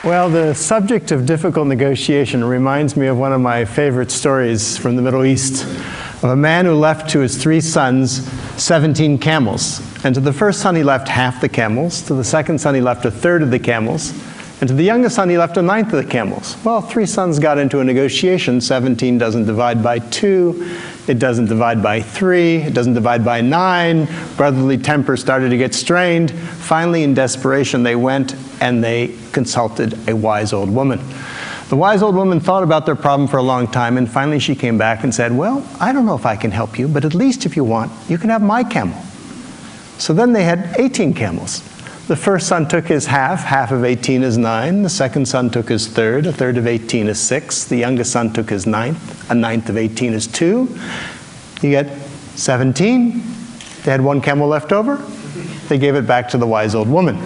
Well, the subject of difficult negotiation reminds me of one of my favorite stories from the Middle East, of a man who left to his 3 sons 17 camels. And to the first son he left half the camels, to the second son he left a third of the camels, and to the youngest son he left a ninth of the camels. Well, 3 sons got into a negotiation. 17 doesn't divide by 2, it doesn't divide by 3, it doesn't divide by 9. Brotherly temper started to get strained. Finally, in desperation, they went and they consulted a wise old woman. The wise old woman thought about their problem for a long time, and finally she came back and said, well, I don't know if I can help you, but at least if you want, you can have my camel. So then they had 18 camels. The first son took his half of 18 is 9. The second son took his third, a third of 18 is 6. The youngest son took his ninth, a ninth of 18 is 2. You get 17. They had 1 camel left over. They gave it back to the wise old woman.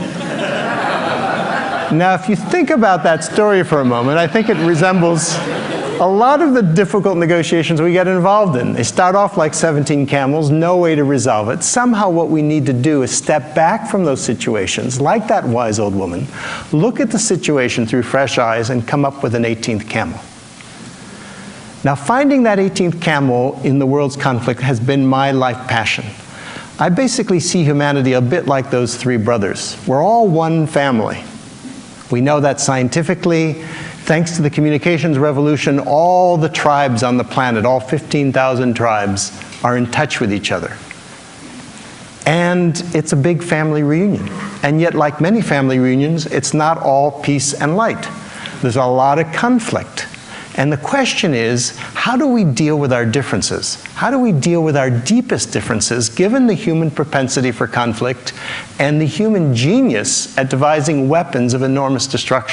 Now, if you think about that story for a moment, I think it resembles a lot of the difficult negotiations we get involved in. They start off like 17 camels, no way to resolve it. Somehow what we need to do is step back from those situations, like that wise old woman, look at the situation through fresh eyes, and come up with an 18th camel. Now, finding that 18th camel in the world's conflict has been my life passion. I basically see humanity a bit like those 3 brothers. We're all one family. We know that scientifically. Thanks to the communications revolution, all the tribes on the planet, all 15,000 tribes, are in touch with each other. And it's a big family reunion. And yet, like many family reunions, it's not all peace and light. There's a lot of conflict. And the question is, how do we deal with our differences? How do we deal with our deepest differences, given the human propensity for conflict and the human genius at devising weapons of enormous destruction?